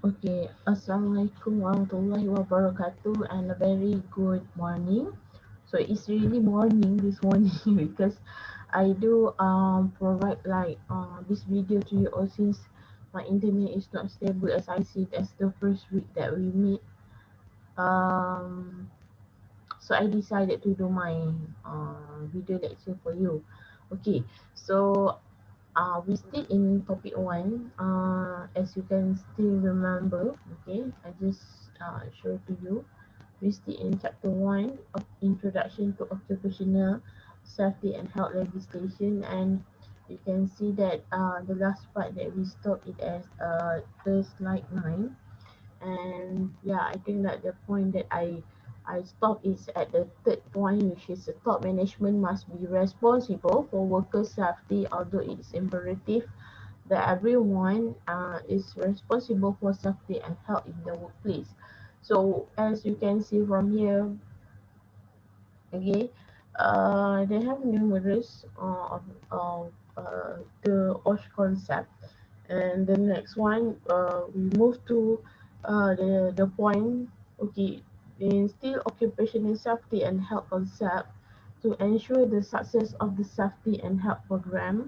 Okay, Assalamualaikum warahmatullahi wabarakatuh and a very good morning. So it's really morning this morning because I do provide like this video to you all since my internet is not stable as I see it as the first week that we meet. Um so I decided to do my video lecture for you. Okay, so we still in topic one. As you can still remember, okay, I just show to you. We still in chapter one of Introduction to Occupational Safety and Health Legislation, and you can see that the last part that we stopped it as the slide 9. And yeah, I think that the point that I stop is at the third point, which is the top management must be responsible for worker safety, although it is imperative that everyone is responsible for safety and health in the workplace. So as you can see from here, okay, they have numerous of the OSH concept. And the next one, we move to the point, okay, instill occupational safety and health concept to ensure the success of the safety and health program.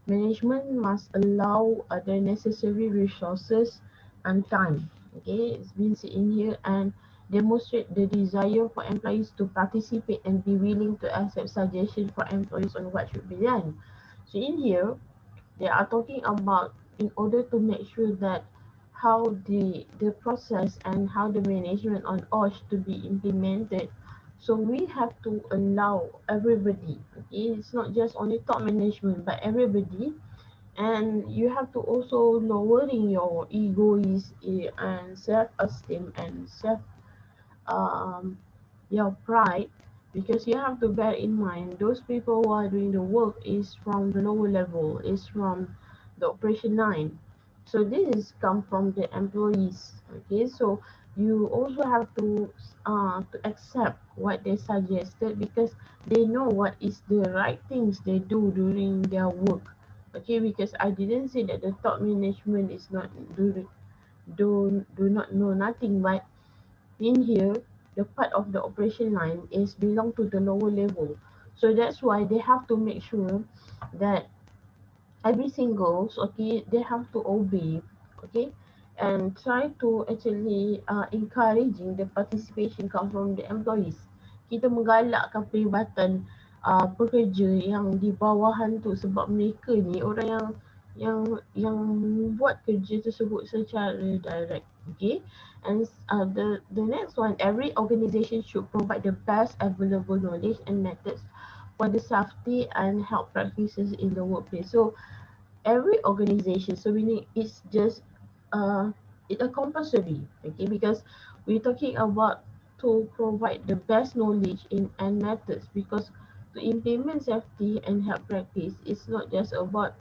Management must allow the necessary resources and time. Okay, it's been said in here, and demonstrate the desire for employees to participate and be willing to accept suggestions for employees on what should be done. So in here, they are talking about in order to make sure that how the process and how the management on OSH to be implemented. So we have to allow everybody, okay, it's not just only top management but everybody, and you have to also lowering your and self-esteem and self um your pride, because you have to bear in mind those people who are doing the work is from the lower level, is from the operation line. So this is come from the employees. Okay, so you also have to accept what they suggested, because they know what is the right things they do during their work. Okay, because I didn't say that the top management is not do not know nothing, but in here, the part of the operation line is belong to the lower level. So that's why they have to make sure that every single, okay, they have to obey, okay, and try to actually encouraging the participation come from the employees. Kita menggalakkan perlibatan pekerja yang di bawahan tu, sebab mereka ni orang yang buat kerja tersebut secara direct, okay. And the next one, every organization should provide the best available knowledge and methods for the safety and health practices in the workplace. So every organization, so we need, it's just uh it a compulsory, okay, because we're talking about to provide the best knowledge in and methods, because to implement safety and health practice, it's not just about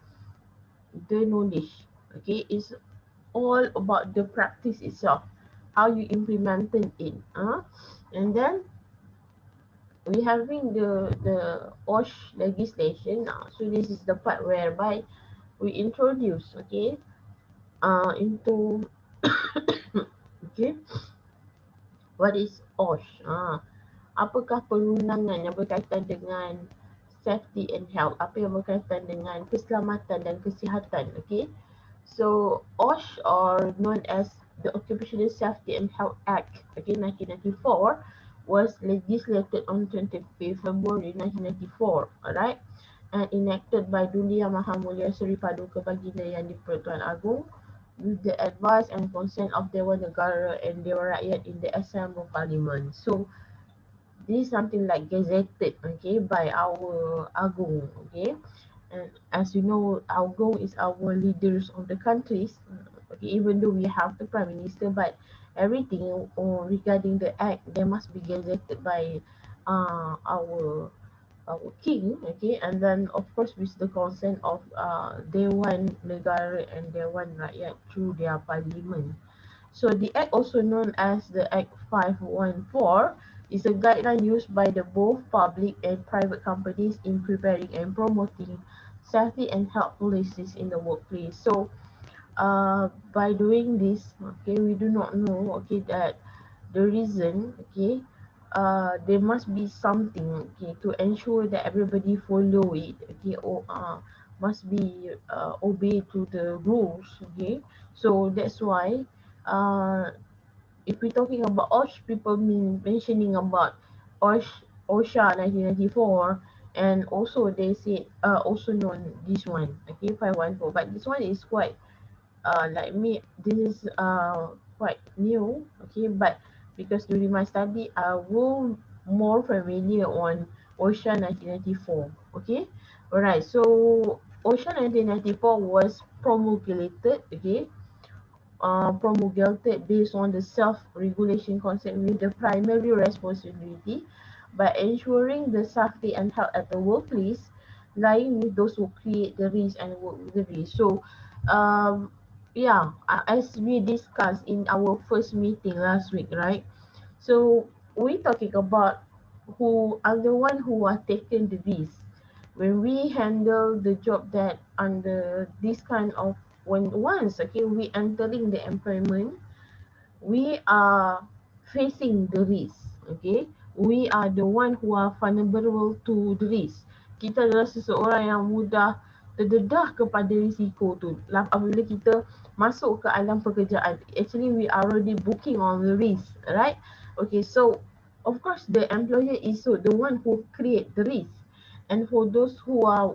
the knowledge, okay, it's all about the practice itself, how you implemented it. And then we having the OSH legislation now. So this is the part whereby we introduce, okay, into okay, what is OSH? Apakah perundangan yang berkaitan dengan safety and health? Apa yang berkaitan dengan keselamatan dan kesihatan? Okay, so OSH, or known as the Occupational Safety and Health Act, okay, 1994, was legislated on 25 February 1994, alright, and enacted by Duli Yang Maha Mulia Seri Paduka Baginda Yang di-Pertuan Agong with the advice and consent of Dewan Negara and Dewan Rakyat in the Assembly of Parliament. So this is something like gazetted, okay, by our Agong, okay. And as you know, Agong is our leaders of the countries. Okay, even though we have the Prime Minister, but everything regarding the act, they must be gazetted by our king, okay, and then of course with the consent of Dewan Negara and Dewan Rakyat through their parliament. So the act, also known as the Act 514, is a guideline used by the both public and private companies in preparing and promoting safety and health policies in the workplace. So by doing this, okay, we do not know, okay, that the reason, okay, there must be something, okay, to ensure that everybody follow it, okay, or must be obey to the rules, okay. So that's why if we're talking about OSH, people mentioning about OSHA 1994, and also they said also known this one, okay, 514, but this one is quite like me, this is quite new, okay, but because during my study I will more familiar on OSHA 1994, okay. Alright, so OSHA 1994 was promulgated, okay, promulgated based on the self-regulation concept with the primary responsibility by ensuring the safety and health at the workplace lying with those who create the risk and work with the risk. So, yeah, as we discussed in our first meeting last week, right? So we talking about who are the one who are taking the risk. When we handle the job that under this kind of, when once, okay, we entering the employment, we are facing the risk, okay. We are the one who are vulnerable to the risk. Kita adalah seseorang yang mudah terdedah kepada risiko tu apabila kita masuk ke alam pekerjaan. Actually we are already booking on the risk, right? Okay, so of course the employer is so the one who create the risk, and for those who are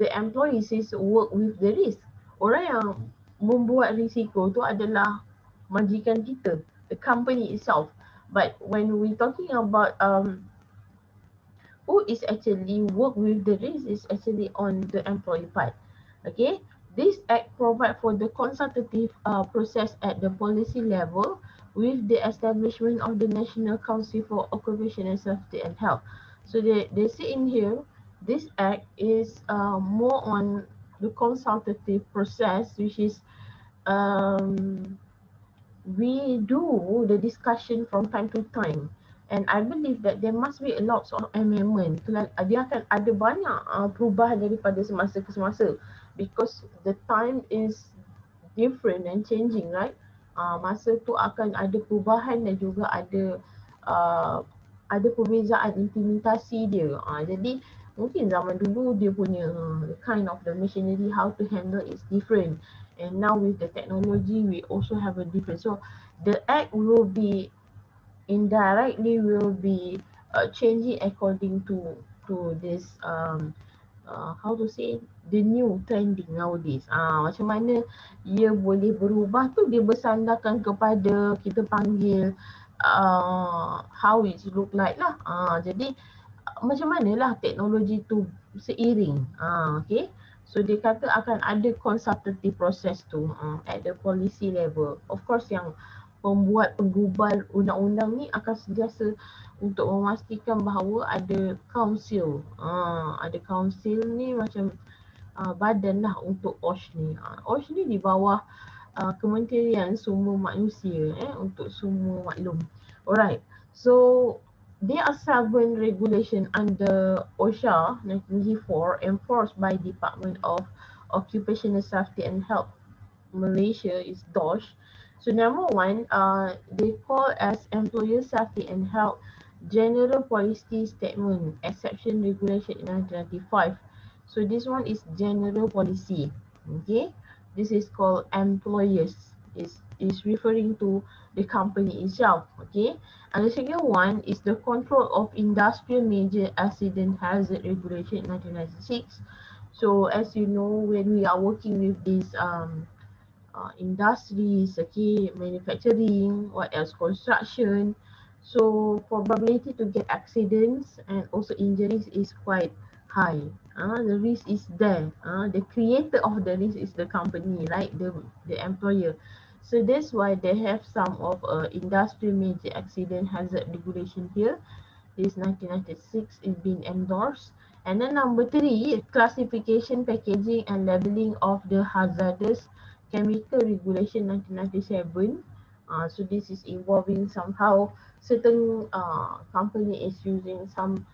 the employees is work with the risk. Orang yang membuat risiko tu adalah majikan kita, the company itself. But when we talking about who is actually work with the risk is actually on the employee part. Okay, this act provide for the consultative process at the policy level with the establishment of the National Council for Occupational Safety and Health. So they say in here, this act is more on the consultative process, which is um, we do the discussion from time to time, and I believe that there must be a lot of amendment. Dia akan ada banyak perubahan daripada semasa ke semasa, because the time is different and changing, right? Masa tu akan ada perubahan dan juga uh, ada perbezaan implementasi dia. Jadi mungkin zaman dulu dia punya kind of the machinery how to handle is different, and now with the technology we also have a different. So the act will be indirectly will be changing according to this how to say, the new trending nowadays. Macam mana ia boleh berubah tu dia bersandarkan kepada kita panggil how it look like lah. Jadi macam manalah teknologi tu seiring. Okay. So dia kata akan ada consultative process tu at the policy level. Of course yang pembuat penggubal undang-undang ni akan sentiasa untuk memastikan bahawa ada council. Ada council ni macam badan lah untuk OSH ni. OSH ni di bawah Kementerian Sumber Manusia untuk semua maklum. Alright. So there are 7 regulation under OSHA 1994 enforced by Department of Occupational Safety and Health Malaysia is DOSH. So number 1, they call as Employer Safety and Health General Policy Statement Exception Regulation in 1995. So this one is general policy. Okay, this is called employers. Is referring to the company itself. Okay, and the second one is the Control of Industrial Major Accident Hazard Regulation in 1996. So as you know, when we are working with these industries, okay, manufacturing, what else, construction. So probability to get accidents and also injuries is quite high. The risk is there. The creator of the risk is the company, right? The employer. So that's why they have some of industrial major accident hazard regulation here. This 1996 is being endorsed. And then number 3, classification, packaging and labeling of the hazardous chemical regulation 1997. So this is involving somehow certain company is using some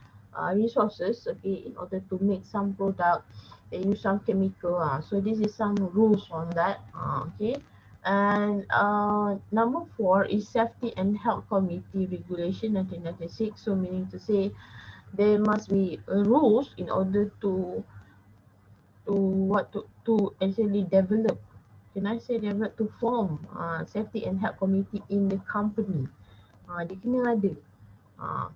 resources, okay, in order to make some product. They use some chemical. So this is some rules on that. Okay. And number 4 is Safety and Health Committee Regulation 1996. So meaning to say there must be rules in order to actually develop. Can I say develop to form Safety and Health Committee in the company. Dia kena ada.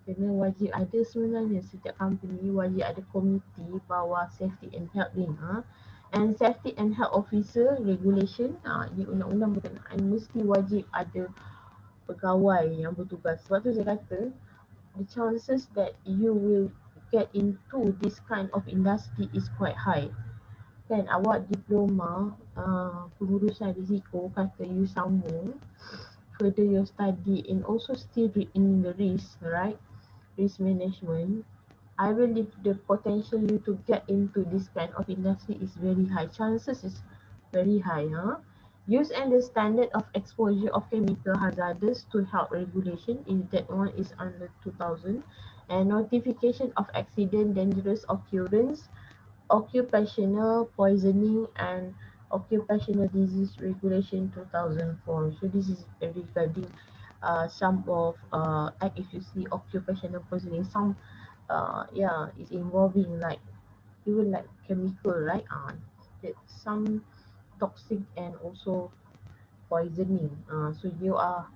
Kena wajib ada sebenarnya setiap company wajib ada komiti bawah safety and health ni. And safety and health officer regulation, di undang-undang berkenaan mesti wajib ada pegawai yang bertugas. Sebab tu saya kata the chances that you will get into this kind of industry is quite high. Kan awak diploma pengurusan risiko, kata you sambung further your study and also still in the risk, right? Risk management. I believe the potential you to get into this kind of industry is very high. Chances is very high. Use and the standard of exposure of chemical hazardous to health regulation is that one is under 2000, and notification of accident dangerous occurrence, occupational poisoning and occupational disease regulation 2004. So this is regarding some of act, if you see occupational poisoning, some yeah, it's involving like even like chemical, right? That some toxic and also poisoning. So you are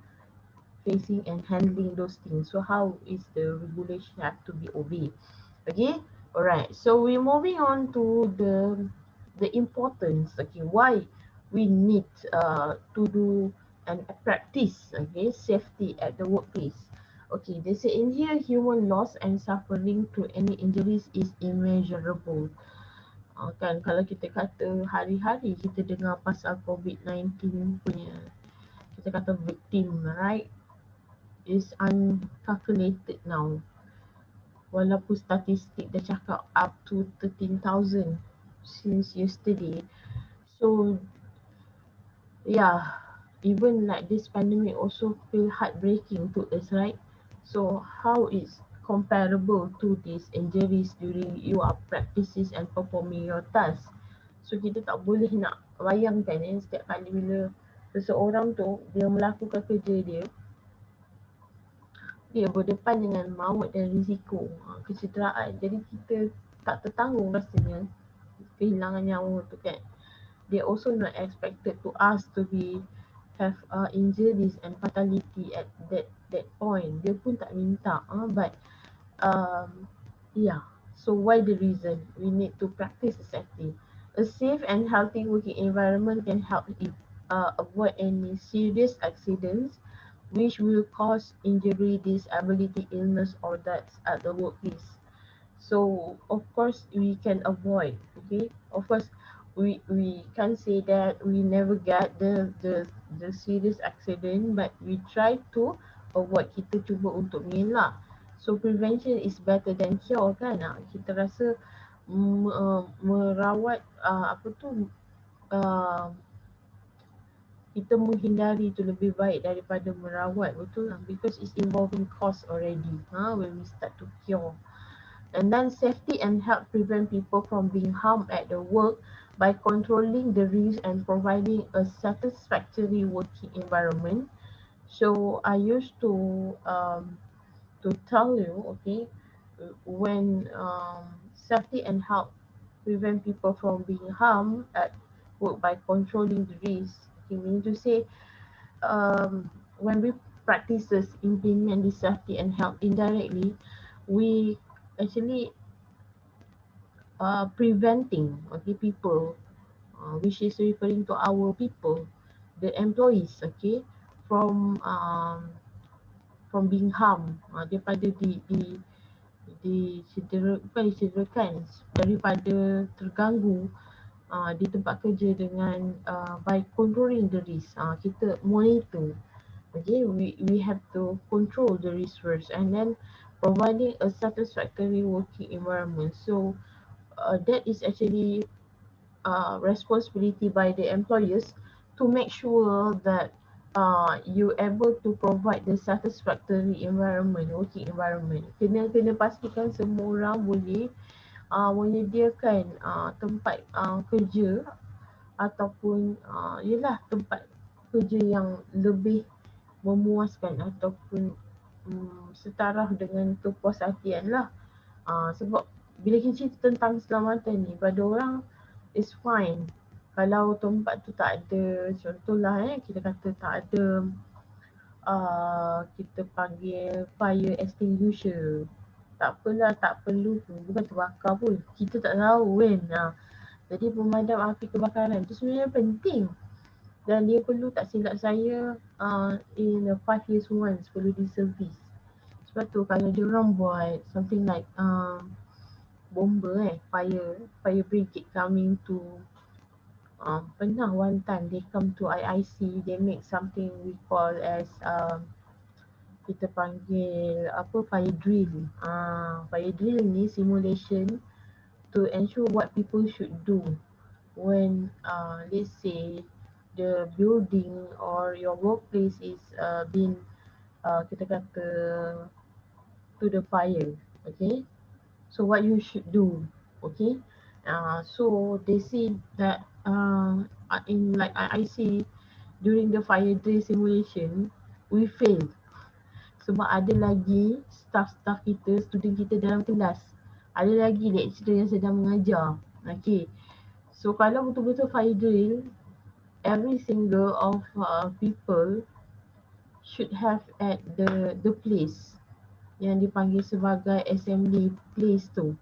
facing and handling those things. So how is the regulation have to be obeyed? Okay, all right. So we're moving on to the importance. Okay, why we need to do and practice, okay, safety at the workplace. Okay, they say in here human loss and suffering to any injuries is immeasurable. Kan kalau kita kata hari-hari kita dengar pasal COVID-19 punya, kita kata victim, right, is uncalculated now. Walaupun statistik dah cakap up to 13,000 since yesterday. So yeah, even like this pandemic also feel heartbreaking to us, right? So how is comparable to these injuries during your practices and performing your task? So kita tak boleh nak bayangkan setiap kali bila seseorang tu dia melakukan kerja dia, dia berdepan dengan maut dan risiko kecederaan. Jadi kita tak tertanggung rasanya kehilangan nyawa tu kan. They also not expected to us to be have injuries and fatality at that point. Dia pun tak minta, but yeah. So why the reason we need to practice safety? A safe and healthy working environment can help avoid any serious accidents which will cause injury, disability, illness, or deaths at the workplace. So of course we can avoid. Okay, of course we can't say that we never get the serious accident, but we try to avoid. Kita cuba untuk mengelak. So prevention is better than cure kan. Kita rasa merawat apa tu, kita menghindari itu lebih baik daripada merawat, betul lah, because it's involving cost already when we start to cure. And then safety and help prevent people from being harmed at the work by controlling the risk and providing a satisfactory working environment. So I used to tell you, okay, when safety and help prevent people from being harmed at work by controlling the risk. Okay, meaning to say when we practices implement the safety and health indirectly, we actually preventing, okay, people, which is referring to our people, the employees, okay, from being harmed, daripada bukan dicederakan, daripada terganggu di tempat kerja dengan by controlling the risk. Kita monitor, okay, we have to control the risk first and then providing a satisfactory working environment. So that is actually responsibility by the employers to make sure that you able to provide the satisfactory environment, working environment. Kena pastikan semua orang boleh menyediakan tempat kerja ataupun yelah tempat kerja yang lebih memuaskan ataupun setaraf dengan kepuashatian lah. Sebab bila kita cerita tentang keselamatan ni, pada orang is fine kalau tempat tu tak ada, contohlah kita kata tak ada kita panggil fire extinguisher, tak apalah, tak perlu pun, bukan terbakar pun, kita tak tahu kan. Jadi pemadam api kebakaran tu sebenarnya penting dan dia perlu, tak silap saya, in a 5 years once perlu diservis. Sebab tu kalau dia orang buat something like bomber fire brigade coming to pernah one time they come to IIC, they make something we call as kita panggil apa, fire drill. Fire drill ni simulation to ensure what people should do when let's say the building or your workplace is being kita kata to the fire. Okay, so what you should do. Okay, so they say that in like IIC during the fire drill simulation we failed sebab ada lagi staff kita, student kita dalam kelas, ada lagi lecturer yang sedang mengajar. Okay, so kalau betul-betul fire drill, every single of people should have at the place yang dipanggil sebagai assembly place tu,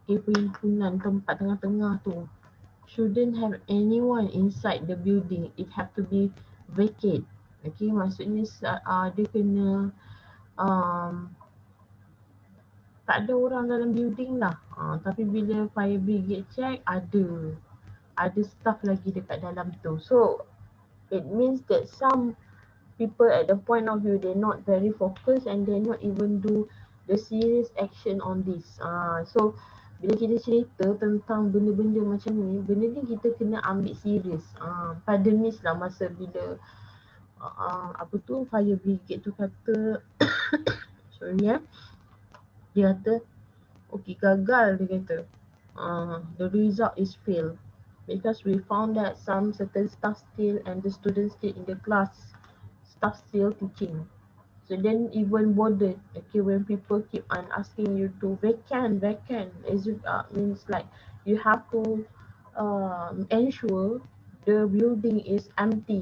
perhimpunan tempat tengah-tengah tu, shouldn't have anyone inside the building. It have to be vacate. Okay, maksudnya dia kena tak ada orang dalam building lah. Tapi bila fire brigade check, ada staff lagi dekat dalam tu. So it means that some people at the point of view, they're not very focused and they not even do the serious action on this. So bila kita cerita tentang benda-benda macam ni, benda ni kita kena ambil serius. Pada miss lah masa bila apa tu fire brigade tu kata sorry dia kata okay, gagal, dia kata the result is fail because we found that some certain staff still and the students still in the class, staff still teaching. So then even bothered. Okay, when people keep on asking you to vacant, is it means like you have to ensure the building is empty,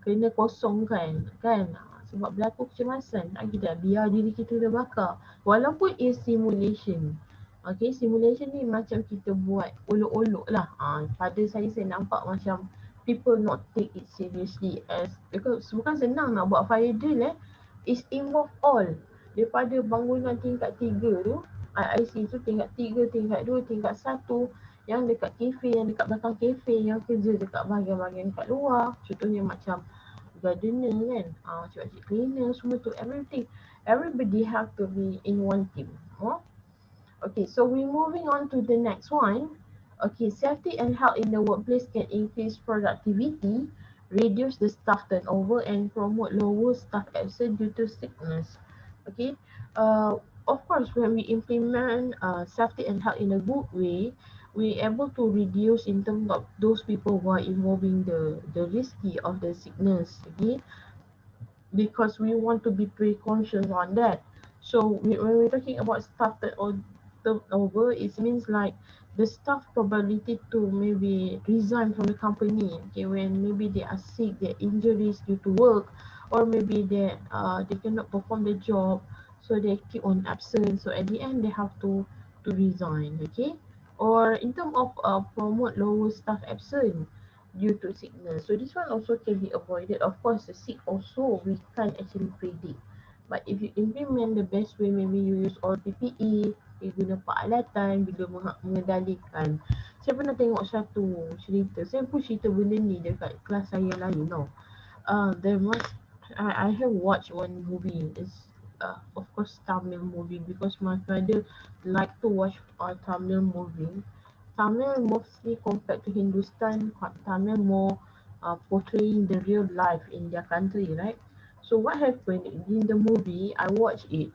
kena kosongkan kan. Sebab berlaku kecemasan, tak kita biar diri kita terbakar walaupun is simulation. Okay, simulation ni macam kita buat olok-olok lah. Pada saya nampak macam people not take it seriously as, because bukan senang nak buat fire drill is involve all, daripada bangunan tingkat 3 tu, IIC tu tingkat 3, tingkat 2, tingkat 1, yang dekat kafe, yang dekat belakang kafe, yang kerja dekat bahagian-bahagian kat luar, contohnya macam gardener kan, cik-cik cleaner, semua tu, everybody have to be in one team. Okay, so we moving on to the next one. Okay, safety and health in the workplace can increase productivity, reduce the staff turnover, and promote lower staff absence due to sickness. Okay, of course, when we implement safety and health in a good way, we able to reduce in terms of those people who are involving the risky of the sickness. Okay, because we want to be precautions on that. So when we're talking about staff turnover, it means like the staff probability to maybe resign from the company. Okay, when maybe they are sick, they're injuries due to work, or maybe they cannot perform the job, so they keep on absent. So at the end, they have to resign. Okay, or in terms of promote lower staff absent due to sickness. So this one also can be avoided. Of course, the sick also we can't actually predict. But if you implement the best way, maybe you use all PPE, you guna peralatan bila mengendalikan. Saya pernah tengok satu cerita, saya pun cerita benda ni dekat kelas saya lain tau. There was, I have watched one movie. It's of course Tamil movie because my father like to watch Tamil movie. Tamil mostly compared to Hindustan, Tamil more portraying the real life in their country, right? So what happened in the movie? I watched it.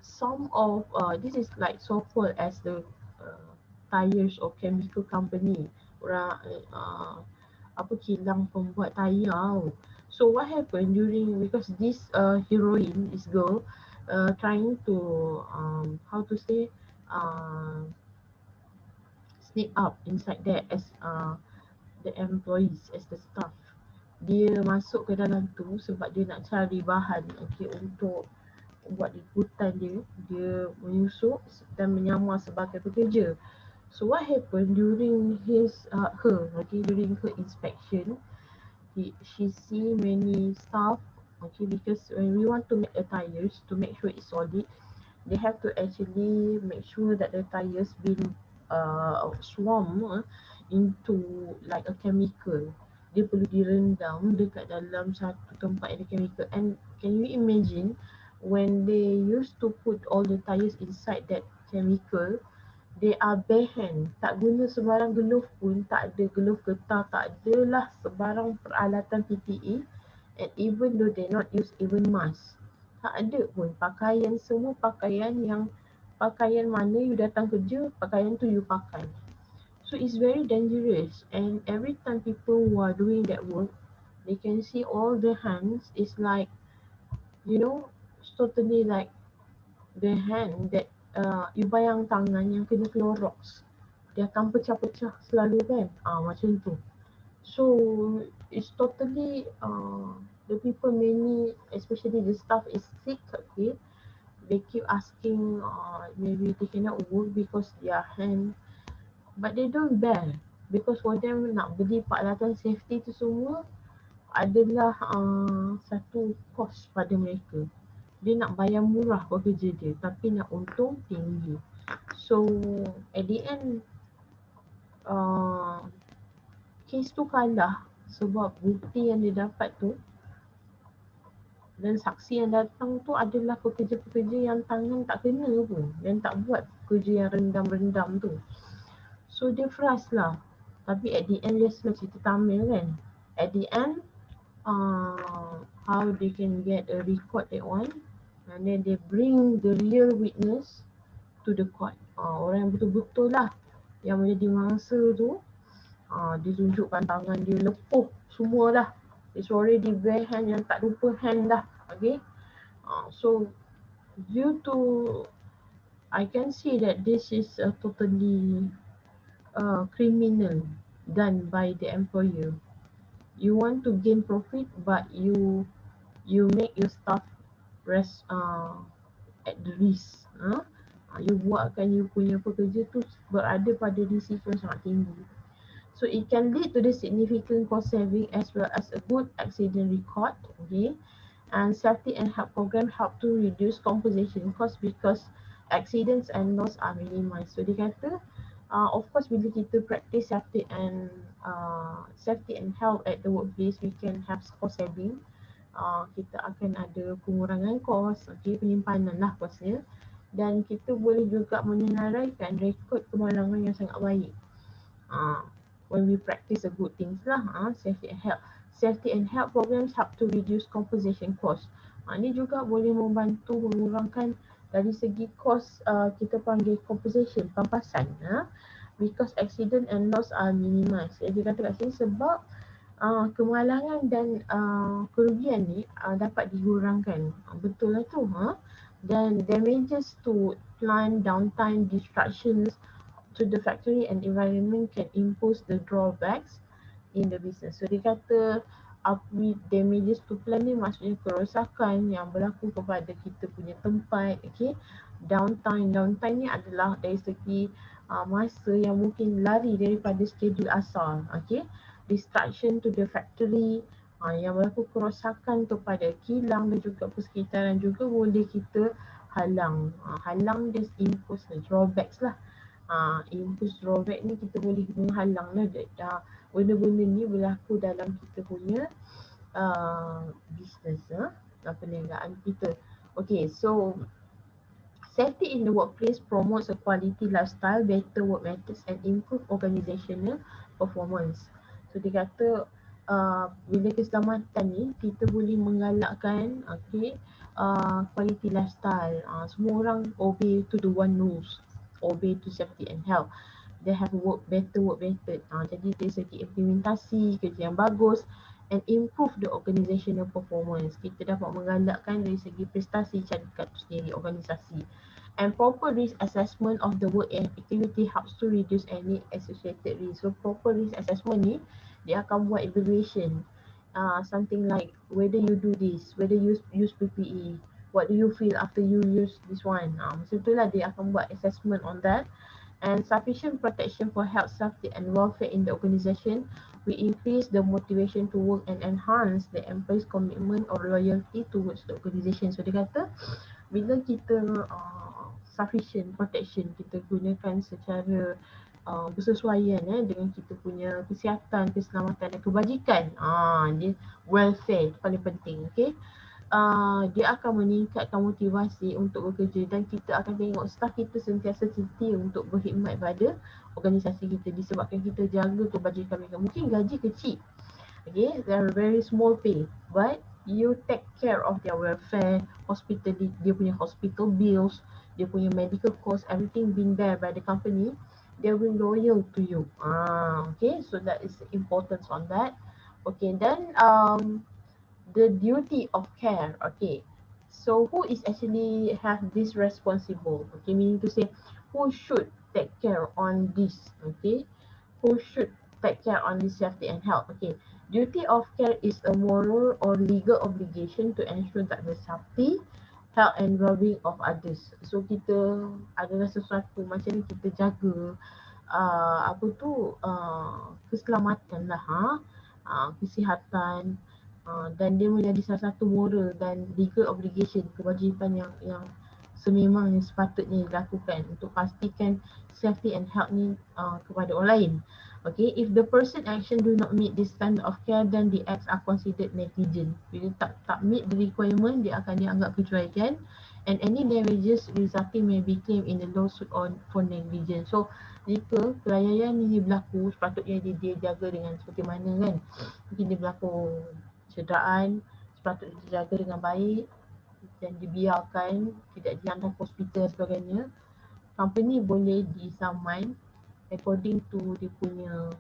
Some of this is like so called as the uh, tires or chemical company. Orang apa kilang pembuat tayar tau. So what happened during, because this heroine, this girl, trying to how to say, uh, sneak up inside there as the employees, as the staff. Dia masuk ke dalam tu sebab dia nak cari bahan, okay, untuk buat liputan dia. Dia menyusup dan menyamar sebagai pekerja. So what happened during during her inspection, she see many stuff, okay, because when we want to make a tires, to make sure it's solid, they have to actually make sure that the tires been swarm into like a chemical. Dia perlu direndam dekat dalam satu tempat yang ada chemical. And can you imagine when they used to put all the tires inside that chemical, they are bare hand, tak guna sebarang glove pun, tak ada glove getah, tak adalah sebarang peralatan PPE, and even though they not use even mask, tak ada pun pakaian, semua pakaian mana you datang kerja, pakaian tu you pakai. So it's very dangerous, and every time people who are doing that work, they can see all the hands is like, you know, it's totally like the hand that you bayang tangan yang kena Clorox, dia akan pecah-pecah selalu kan, macam tu. So it's totally the people, many especially the staff is sick, okay, they keep asking maybe they cannot work because their hand, but they don't bear, because for them nak beli peralatan safety tu semua adalah satu kos pada mereka. Dia nak bayar murah pekerja dia tapi nak untung tinggi. So at the end kes tu kalah sebab bukti yang dia dapat tu dan saksi yang datang tu adalah pekerja-pekerja yang tangan tak kena pun, dan tak buat kerja yang rendam-rendam tu. So dia frust lah. Tapi at the end, dia semua cerita Tamil kan. At the end, how they can get a record that one, and then they bring the real witness to the court. Orang yang betul-betul lah yang menjadi mangsa tu, dia tunjukkan tangan dia lepuh semualah. It's already bare hand yang tak lupa hand dah. Okay. So due to, I can see that this is a totally criminal done by the employer. You want to gain profit, but you make your staff rest at the risk. You buatkan you punya pekerja tu berada pada risiko sangat tinggi. So it can lead to the significant cost saving as well as a good accident record. Okay, and safety and health program help to reduce compensation cost because accidents and loss are minimized. So dia kata, of course bila kita practice safety and health at the workplace, we can have cost saving. Kita akan ada pengurangan kos, okay, penyimpanan lah kosnya, dan kita boleh juga menyenaraikan rekod kemalangan yang sangat baik. When we practice the good things lah, safety and health. Safety and health programs help to reduce compensation cost. Ini juga boleh membantu mengurangkan dari segi kos, kita panggil compensation, pampasan, because accident and loss are minimized. Dia kata kat sini sebab kemalangan dan kerugian ni dapat dikurangkan. Betul lah tu. Dan damages to plant, downtime, disruptions to the factory and environment can impose the drawbacks in the business. So dia kata damages to plant ni maksudnya kerosakan yang berlaku kepada kita punya tempat. Okay, downtime ni adalah dari segi masa yang mungkin lari daripada schedule asal. Okay, destruction to the factory, yang berlaku kerosakan kepada kilang dan juga persekitaran juga boleh kita halang. Halang dia impose drawbacks lah. Impose drawback ni kita boleh menghalang lah benda-benda ni berlaku dalam kita punya business, perniagaan kita. Okay, so safety in the workplace promotes a quality lifestyle, better work methods and improve organizational performance. So dia kata bila keselamatan ni kita boleh menggalakkan quality lifestyle. Semua orang obey to the one rules, obey to safety and health. They have work better jadi dari segi implementasi kerja yang bagus and improve the organizational performance. Kita dapat menggalakkan dari segi prestasi syarikat itu sendiri, organisasi. And proper risk assessment of the work and activity helps to reduce any associated risk. So proper risk assessment ni dia akan buat evaluation, something like whether you do this, whether you use PPE, what do you feel after you use this one. Macam itulah dia akan buat assessment on that. And sufficient protection for health, safety and welfare in the organisation will increase the motivation to work and enhance the employees' commitment or loyalty towards the organisation. So dia kata bila kita sufficient protection, kita gunakan secara bersesuaian dengan kita punya kesihatan, keselamatan dan kebajikan, dia welfare paling penting, okay? Dia akan meningkatkan motivasi untuk bekerja dan kita akan tengok staff kita sentiasa setia untuk berkhidmat pada organisasi kita disebabkan kita jaga kebajikan mereka. Mungkin gaji kecil, okay, they are very small pay, but you take care of their welfare, hospital, dia punya hospital bills, dia punya medical cost, everything being there by the company, they will loyal to you. Okay, so that is the importance on that. Okay, then the duty of care. Okay, so who is actually have this responsible? Okay, meaning to say who should take care on this? Okay, who should take care on this safety and health? Okay, duty of care is a moral or legal obligation to ensure that the safety, health and well-being of others. So kita adalah sesuatu macam ni, kita jaga keselamatan lah, kesihatan, dan dia menjadi salah satu moral dan legal obligation, kewajipan yang sememangnya sepatutnya dilakukan untuk pastikan safety and health ni kepada orang lain. Okay, if the person action do not meet this standard of care, then the acts are considered negligent. Bila tak meet the requirement, dia akan dianggap kecuaian, and any damages resulting may be claimed in the lawsuit for negligence. So jika kelalaian ini berlaku, sepatutnya dia jaga dengan seperti mana kan. Mungkin dia berlaku cederaan, sepatutnya dijaga dengan baik dan dibiarkan, tidak dihantar ke hospital dan sebagainya. Company boleh disaman according to dia punya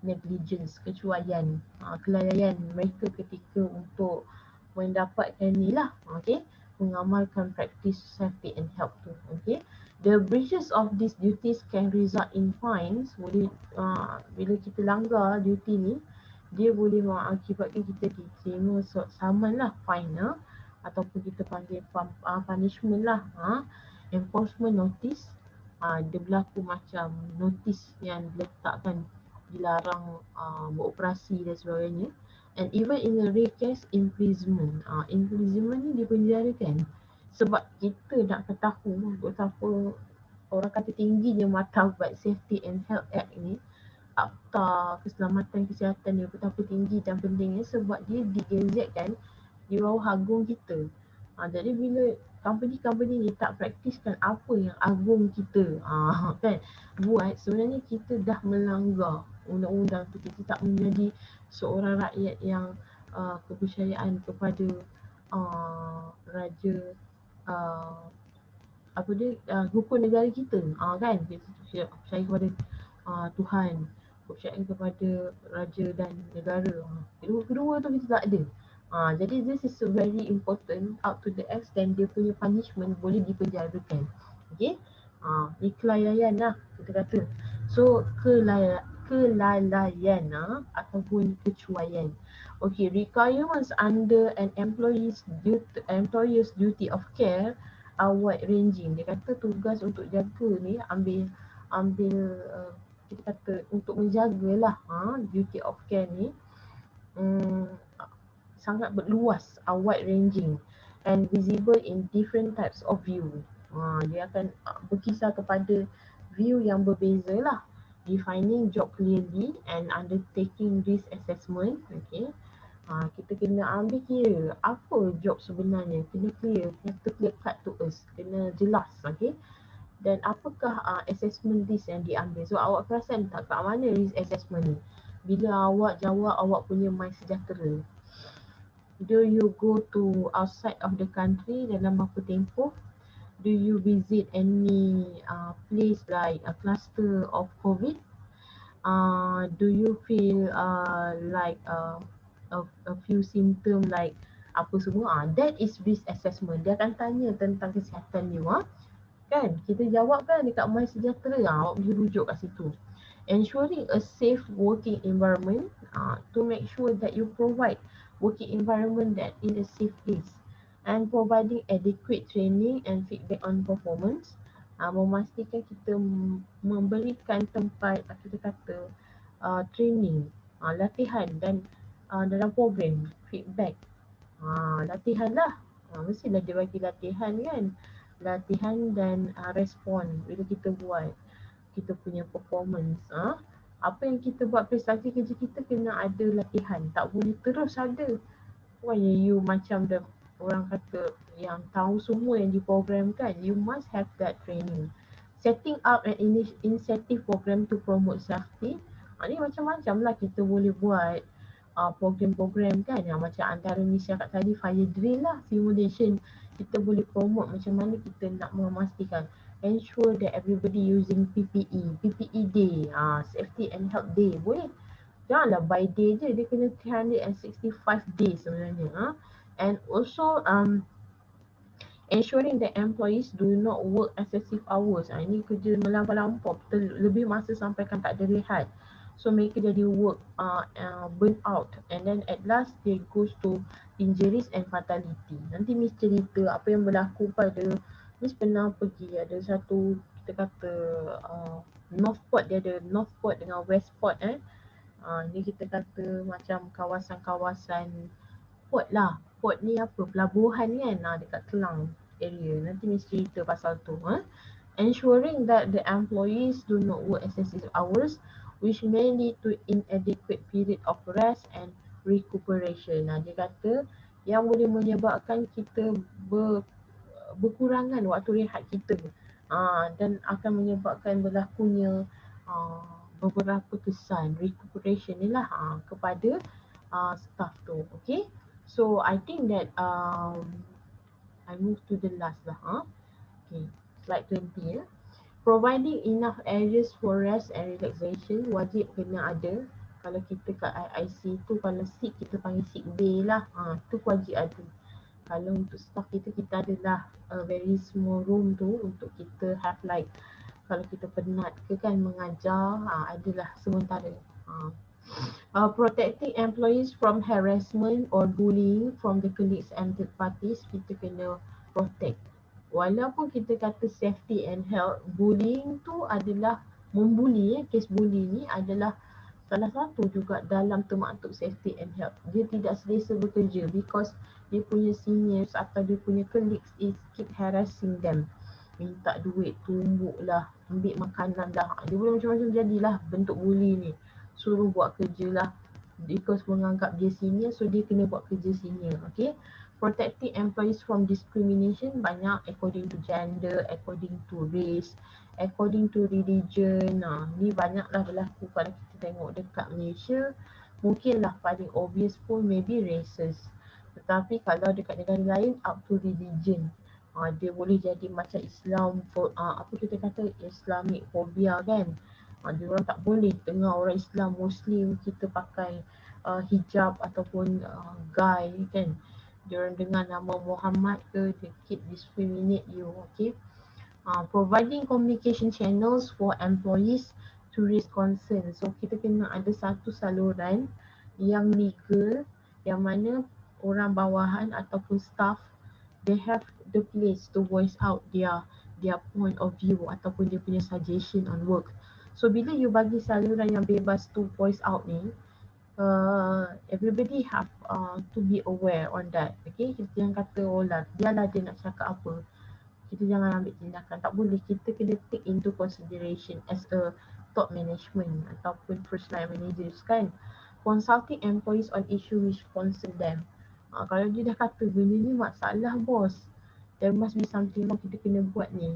negligence, kecuaian, kelalaian mereka ketika untuk mendapatkan ni lah, okay, mengamalkan praktis safety and health tu. Okay, the breaches of these duties can result in fines. Boleh bila kita langgar duty ni, dia boleh mengakibatkan kita diterima saman lah, fine ataupun kita panggil punishment lah, enforcement notice. Dia berlaku macam notis yang diletakkan, dilarang beroperasi dan sebagainya. And even in a rare case, imprisonment. Imprisonment ni dipenjarakan sebab kita nak tahu betapa orang kata tingginya martabat Safety and Health Act ni, Akta Keselamatan Kesihatan ni betapa tinggi dan pentingnya sebab dia digazetkan di bawah agung kita. Jadi bila company-company ni tak praktiskan apa yang agung kita kan buat, sebenarnya kita dah melanggar undang-undang tu. Kita tak menjadi seorang rakyat yang kepercayaan kepada raja hukum negara kita, kan kita percaya kepada Tuhan, percaya kepada raja dan negara. Kedua tu kita tak ada. Jadi this is very important, up to the extent dia punya punishment boleh dipenjarakan. Okay, ni kelalaian lah kita kata. So kelalaian ataupun kecuaian. Okay, requirements under an employer's duty of care are wide ranging. Dia kata tugas untuk jaga ni ambil kita kata untuk menjagalah duty of care ni sangat berluas, wide ranging and visible in different types of view. Dia akan berkisar kepada view yang berbeza lah. Defining job clearly and undertaking risk assessment. Okay, kita kena ambil kira apa job sebenarnya, kena clear cut to us, kena jelas. Okay, dan apakah assessment risk yang diambil. So awak perasan tak kat mana risk assessment ni? bila awak jawab awak punya My Sejahtera, do you go to outside of the country dalam apa tempoh? Do you visit any place like a cluster of COVID? Do you feel like a few symptom like apa semua? That is risk assessment. Dia akan tanya tentang kesihatan you. Kan? Kita jawab kan dekat My Sejahtera. Awak boleh rujuk kat situ. Ensuring a safe working environment to make sure that you provide working environment that in a safe place, and providing adequate training and feedback on performance, memastikan kita memberikan tempat kita kata training, latihan dan dalam program feedback, latihan lah, mestilah dia bagi latihan kan, latihan dan respon bila kita buat kita punya performance. Apa yang kita buat prestasi kerja kita kena ada latihan, tak boleh terus ada. Pokoknya you macam the orang kata yang tahu semua yang diprogramkan, you must have that training. Setting up an initiative program to promote safety. Ni macam-macam lah kita boleh buat program-program kan, yang macam antara ni cakap tadi fire drill lah, simulation. Kita boleh promote macam mana kita nak memastikan ensure that everybody using PPE day, safety and health day. Boleh, janganlah by day je, dia kena 365 days sebenarnya. And also ensuring that employees do not work excessive hours. Ini kerja melampau-lampau, lebih masa sampai kan tak ada rehat. So mereka jadi work burn out, and then at last they goes to injuries and fatality. Nanti Miss cerita apa yang berlaku pada Miss pernah pergi ada satu kita kata North Port, dia ada North Port dengan West Port. Ni kita kata macam kawasan-kawasan port lah. Port ni apa? Pelabuhan kan, dekat Kelang area. Nanti Miss cerita pasal tu. Ensuring that the employees do not work excessive hours, which may lead to inadequate period of rest and recuperation. Dia kata yang boleh menyebabkan kita berkurangan waktu rehat kita, dan akan menyebabkan berlakunya beberapa kesan recuperation ni lah kepada staff tu. Okay, so I think that I move to the last lah. Okay, slide 20 ya. Providing enough areas for rest and relaxation, wajib kena ada. Kalau kita kat IIC tu, kalau sick kita panggil sick bay lah, tu wajib ada. Kalau untuk staff kita adalah a very small room tu untuk kita have like, kalau kita penat ke kan mengajar, adalah sementara. Protecting employees from harassment or bullying from the colleagues and third parties, kita kena protect. Walaupun kita kata safety and health, bullying tu adalah membuli, kes bully ni adalah salah satu juga dalam termaktub safety and health. Dia tidak selesa bekerja because dia punya seniors atau dia punya colleagues is keep harassing them. Minta duit, tumbuk lah, ambil makanan lah. Dia boleh macam-macam jadilah bentuk bully ni. Suruh buat kerja lah because menganggap dia senior, so dia kena buat kerja senior. Okay, protecting employees from discrimination, banyak according to gender, according to race, according to religion. Ni banyaklah berlaku kalau kita tengok dekat Malaysia. Mungkinlah paling obvious pun maybe races, tetapi kalau dekat negara lain up to religion. Dia boleh jadi macam Islam, apa kita kata Islamic phobia kan. Dia orang tak boleh dengar orang Islam Muslim kita pakai hijab ataupun guy kan. Dia orang dengar nama Muhammad ke, dia keep discriminate you. Okay, providing communication channels for employees to raise concern. So kita kena ada satu saluran yang legal, yang mana orang bawahan ataupun staff, they have the place to voice out their point of view ataupun dia punya suggestion on work. So bila you bagi saluran yang bebas to voice out ni, everybody have to be aware on that. Okay, kita jangan kata oh lah, biarlah dia nak cakap apa, kita jangan ambil tindakan. Tak boleh, kita kena take into consideration as a top management ataupun first line managers kan. Consulting employees on issue which concern them. Kalau dia dah kata benda ni masalah bos, there must be something wrong, kita kena buat ni.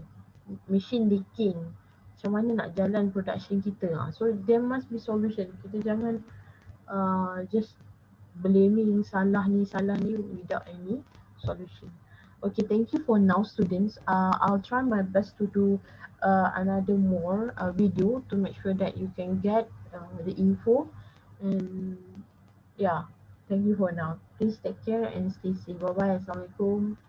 Machine leaking, macam mana nak jalan production kita. So there must be solution. Kita jangan just blaming salah ni without any solution. Okay, thank you for now, students. I'll try my best to do another more video to make sure that you can get the info. And yeah, thank you for now. Please take care and stay safe. Bye bye. Assalamualaikum.